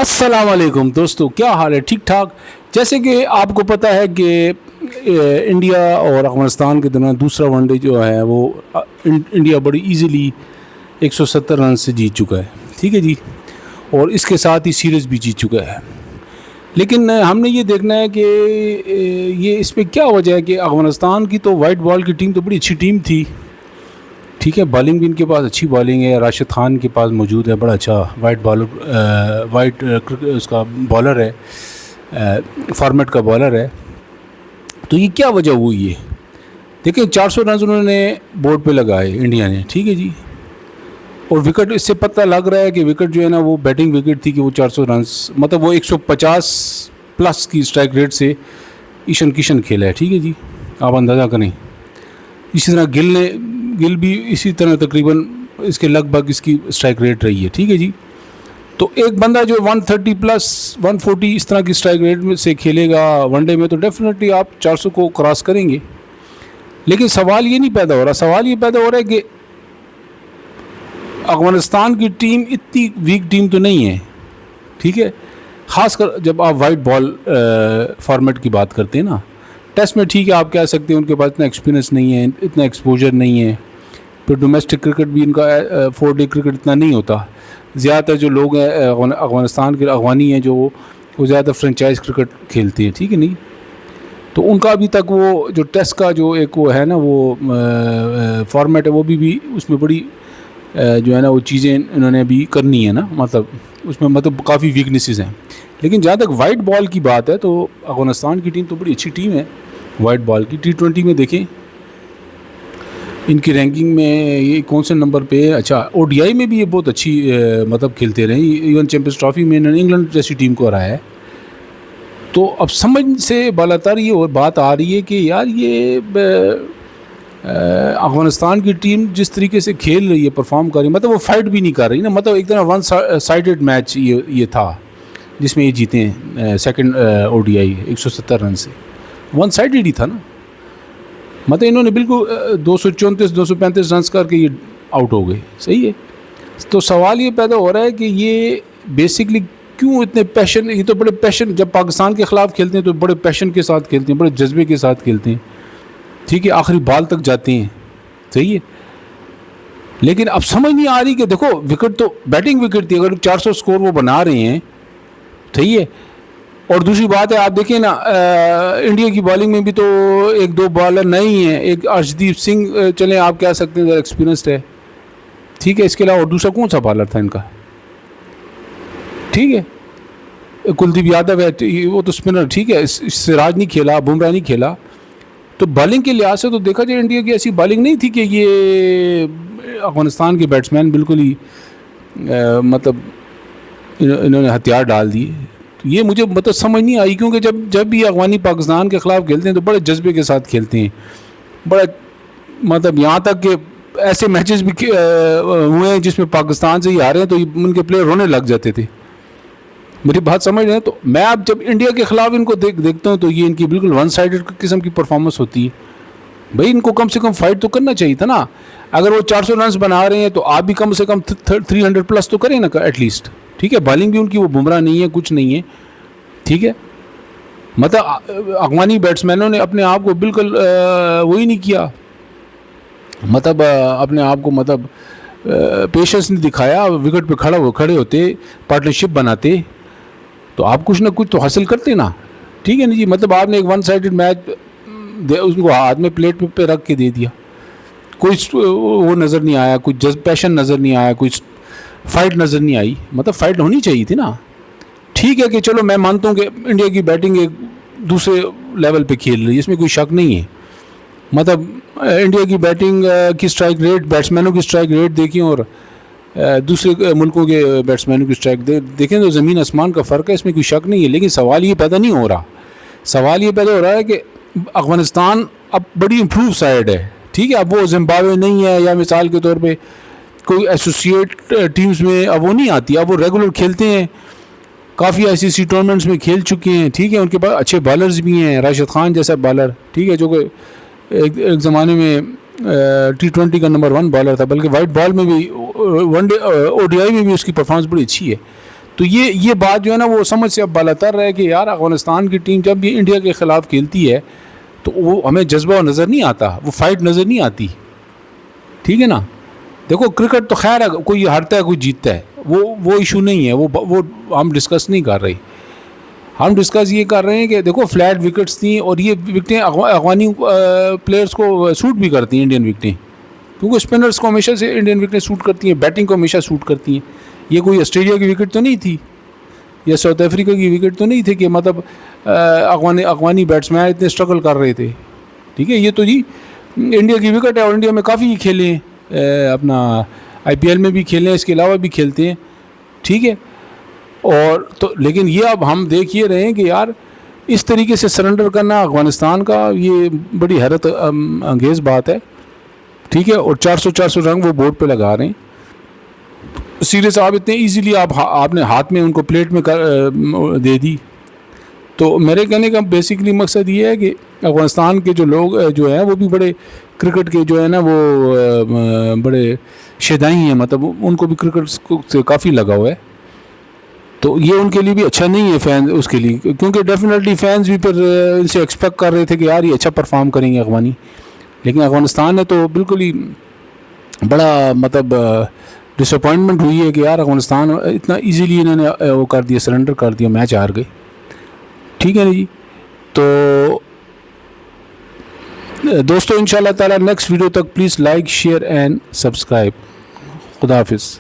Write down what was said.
السلام علیکم دوستو، کیا حال ہے؟ ٹھیک ٹھاک. جیسے کہ آپ کو پتہ ہے کہ انڈیا اور افغانستان کے درمیان دوسرا ون ڈے جو ہے وہ انڈیا بڑی ایزیلی 170 رن سے جیت چکا ہے. ٹھیک ہے جی، اور اس کے ساتھ ہی سیریز بھی جیت چکا ہے. لیکن ہم نے یہ دیکھنا ہے کہ یہ اس پہ کیا وجہ ہے کہ افغانستان کی تو وائٹ بال کی ٹیم تو بڑی اچھی ٹیم تھی. ٹھیک ہے، بالنگ بھی ان کے پاس اچھی بالنگ ہے. راشد خان کے پاس موجود ہے، بڑا اچھا وائٹ اس کا بالر ہے، فارمیٹ کا بالر ہے. تو یہ کیا وجہ ہوئی ہے؟ دیکھیں 400 رنز انہوں نے بورڈ پہ لگائے انڈیا نے. ٹھیک ہے جی، اور وکٹ اس سے پتہ لگ رہا ہے کہ وکٹ جو ہے نا وہ بیٹنگ وکٹ تھی، کہ وہ 400 رنز مطلب وہ 150 پلس کی اسٹرائک ریٹ سے ایشان کشن کھیلا ہے. ٹھیک ہے جی، آپ اندازہ کریں. اسی طرح گل بھی اسی طرح تقریباً اس کے لگ بھگ اس کی اسٹرائک ریٹ رہی ہے. ٹھیک ہے جی، تو ایک بندہ جو 130 پلس 140 اس طرح کی اسٹرائک ریٹ میں سے کھیلے گا ون ڈے میں تو ڈیفینیٹلی آپ 400 کو کراس کریں گے. لیکن سوال یہ نہیں پیدا ہو رہا، سوال یہ پیدا ہو رہا ہے کہ افغانستان کی ٹیم اتنی ویک ٹیم تو نہیں ہے. ٹھیک ہے، خاص کر جب آپ وائٹ بال فارمیٹ کی بات کرتے ہیں نا. ٹیسٹ میں ٹھیک ہے آپ کہہ سکتے ہیں ان کے پاس اتنا ایکسپیرینس نہیں ہے، اتنا ایکسپوجر نہیں ہے. پھر ڈومیسٹک کرکٹ بھی ان کا 4 ڈے کرکٹ اتنا نہیں ہوتا. زیادہ تر جو لوگ ہیں افغانستان کے افغانی ہیں جو وہ زیادہ فرنچائز کرکٹ کھیلتے ہیں. ٹھیک ہے نہیں، تو ان کا ابھی تک وہ جو ٹیسٹ کا جو ایک وہ ہے نا وہ فارمیٹ ہے وہ بھی اس میں بڑی جو ہے نا وہ چیزیں انہوں نے ابھی کرنی ہے نا، مطلب اس میں مطلب کافی ویکنیسز ہیں. لیکن جہاں تک وائٹ بال کی بات ہے تو افغانستان کی ٹیم تو بڑی اچھی ٹیم ہے وائٹ بال کی. T20 میں دیکھیں ان کی رینکنگ میں یہ کون سے نمبر پہ ہے. اچھا، ODI میں بھی یہ بہت اچھی مطلب کھیلتے رہے. ایون چیمپئنز ٹرافی میں انہوں نے انگلینڈ جیسی ٹیم کو ہرایا ہے. تو اب سمجھ سے بالاتر یہ بات آ رہی ہے کہ یار یہ افغانستان کی ٹیم جس طریقے سے کھیل رہی ہے، پرفارم کر رہی ہے، مطلب وہ فائٹ بھی نہیں کر رہی نا. مطلب ایک طرح ون سائیڈڈ میچ یہ تھا جس میں یہ جیتے ہیں سیکنڈ ODI 170 رن سے. ون سائیڈڈ ہی تھا نا، مطلب انہوں نے بالکل 234 235 رنز کر کے یہ آؤٹ ہو گئے. صحیح ہے. تو سوال یہ پیدا ہو رہا ہے کہ یہ بیسکلی کیوں اتنے پیشن، یہ تو بڑے پیشن جب پاکستان کے خلاف کھیلتے ہیں تو بڑے پیشن کے ساتھ کھیلتے ہیں، بڑے جذبے کے ساتھ کھیلتے ہیں. ٹھیک ہے، آخری بال تک جاتے ہیں. صحیح ہے. لیکن اب سمجھ نہیں آ رہی کہ دیکھو وکٹ تو بیٹنگ وکٹ تھی، اگر 400 سکور وہ بنا رہے ہیں. صحیح ہے. اور دوسری بات ہے آپ دیکھیں نا انڈیا کی بالنگ میں بھی تو ایک دو بالر نہیں ہیں. ایک ارشدیپ سنگھ چلیں آپ کہہ سکتے ہیں ایکسپیرینسڈ ہے. ٹھیک ہے، اس کے علاوہ اور دوسرا کون سا بالر تھا ان کا؟ ٹھیک ہے، کلدیپ یادو ہے، وہ تو اسپنر. ٹھیک ہے، سراج نہیں کھیلا، بمراہ نہیں کھیلا. تو بالنگ کے لحاظ سے تو دیکھا جائے انڈیا کی ایسی بالنگ نہیں تھی کہ یہ افغانستان کے بیٹسمین بالکل ہی مطلب انہوں نے ہتھیار ڈال دیے. تو یہ مجھے مطلب سمجھ نہیں آئی، کیونکہ جب بھی افغانی پاکستان کے خلاف کھیلتے ہیں تو بڑے جذبے کے ساتھ کھیلتے ہیں. بڑا مطلب یہاں تک کہ ایسے میچز بھی ہوئے ہیں جس میں پاکستان سے ہی ہارے ہیں تو ان کے پلیئر رونے لگ جاتے تھے. میری بات سمجھ رہے ہیں؟ تو میں اب جب انڈیا کے خلاف ان کو دیکھتا ہوں تو یہ ان کی بالکل ون سائیڈڈ قسم کی پرفارمنس ہوتی ہے. بھائی ان کو کم سے کم فائٹ تو کرنا چاہیے تھا نا. اگر وہ 400 رنز بنا رہے ہیں تو آپ بھی کم سے کم 300 پلس تو کریں نا ایٹ لیسٹ. ٹھیک ہے، بالنگ بھی ان کی وہ بمراہ نہیں ہے، کچھ نہیں ہے. ٹھیک ہے، مطلب افغانی بیٹسمینوں نے اپنے آپ کو بالکل وہی نہیں کیا، مطلب اپنے آپ کو مطلب پیشنس نہیں دکھایا. وکٹ پہ کھڑے ہوتے، پارٹنرشپ بناتے تو آپ کچھ نہ کچھ تو حاصل کرتے نا. ٹھیک ہے نا جی، مطلب آپ نے ایک ون سائیڈڈ میچ اس کو ہاتھ میں پلیٹ پہ رکھ کے دے دیا. کوئی وہ نظر نہیں آیا، کوئی پیشن نظر نہیں آیا، کوئی فائٹ نظر نہیں آئی. مطلب فائٹ ہونی چاہیے تھی نا. ٹھیک ہے کہ چلو میں مانتا ہوں کہ انڈیا کی بیٹنگ ایک دوسرے لیول پہ کھیل رہی ہے، اس میں کوئی شک نہیں ہے. مطلب انڈیا کی بیٹنگ کی اسٹرائک ریٹ، بیٹسمینوں کی اسٹرائک ریٹ دیکھیں اور دوسرے ملکوں کے بیٹسمینوں کی اسٹرائک دیکھیں تو زمین آسمان کا فرق ہے، اس میں کوئی شک نہیں ہے. لیکن سوال یہ پیدا نہیں ہو رہا، سوال یہ پیدا ہو رہا ہے کہ افغانستان اب بڑی امپروو سائڈ ہے. ٹھیک ہے، اب وہ زمبابوے نہیں ہے، یا مثال کے طور پہ کوئی ایسوسیٹ ٹیمز میں اب وہ نہیں آتی، اب وہ ریگولر کھیلتے ہیں. کافی ICC ٹورنامنٹس میں کھیل چکے ہیں. ٹھیک ہے، ان کے پاس اچھے بالرز بھی ہیں، راشد خان جیسا بالر. ٹھیک ہے، جو کہ ایک زمانے میں T20 کا نمبر 1 بالر تھا، بلکہ وائٹ بال میں بھی ون ڈے ODI میں بھی اس کی پرفارمنس بڑی اچھی ہے. تو یہ بات جو ہے نا وہ سمجھ سے اب بالاتر ہے کہ یار افغانستان کی ٹیم جب یہ انڈیا کے خلاف کھیلتی ہے تو وہ ہمیں جذبہ نظر نہیں آتا, وہ فائٹ نظر نہیں آتی, ٹھیک ہے نا. دیکھو کرکٹ تو خیر ہے, کوئی ہارتا ہے کوئی جیتتا ہے, وہ ایشو نہیں ہے, وہ ہم ڈسکس نہیں کر رہے. ہم ڈسکس یہ کر رہے ہیں کہ دیکھو فلیٹ وکٹس تھیں اور یہ وکٹیں افغانی پلیئرس کو سوٹ بھی کرتی ہیں انڈین وکٹیں, کیونکہ اسپنرس کو ہمیشہ سے انڈین وکٹیں سوٹ کرتی ہیں, بیٹنگ کو ہمیشہ سوٹ کرتی ہیں. یہ کوئی آسٹریلیا کی وکٹ تو نہیں تھی یا ساؤتھ افریقہ کی وکٹ تو نہیں تھی کہ مطلب افغانی بیٹسمین اتنے اسٹرگل کر رہے تھے, ٹھیک ہے. یہ تو جی انڈیا کی وکٹ ہے, اور انڈیا میں کافی کھیلے ہیں, اپنا آئی پی ایل میں بھی کھیلے ہیں, اس کے علاوہ بھی کھیلتے ہیں, ٹھیک ہے. اور تو لیکن یہ اب ہم دیکھ یہ رہے ہیں کہ یار اس طریقے سے سرنڈر کرنا افغانستان کا یہ بڑی حیرت انگیز بات ہے, ٹھیک ہے. اور 400 رنگ وہ بورڈ پہ لگا رہے ہیں. سیریس آپ اتنے ایزیلی آپ نے ہاتھ میں ان کو پلیٹ میں دے دی. تو میرے کہنے کا بیسیکلی مقصد یہ ہے کہ افغانستان کے جو لوگ جو ہیں وہ بھی بڑے کرکٹ کے جو ہے نا وہ بڑے شیدائی ہیں, مطلب ان کو بھی کرکٹ سے کافی لگا ہوا ہے. تو یہ ان کے لیے بھی اچھا نہیں ہے فین اس کے لیے, کیونکہ ڈیفینیٹلی فینس بھی پھر ان سے ایکسپیکٹ کر رہے تھے کہ یار یہ اچھا پرفارم کریں گے افغانی, لیکن افغانستان نے تو بالکل ہی بڑا مطلب ڈس اپوائنٹمنٹ ہوئی ہے کہ یار افغانستان اتنا ایزیلی انہوں نے وہ کر دیا, سرنڈر کر دیا, میچ ہار گئے, ٹھیک ہے نا جی. تو دوستو انشاءاللہ تعالی نیکسٹ ویڈیو تک please like share and subscribe. خدا حافظ.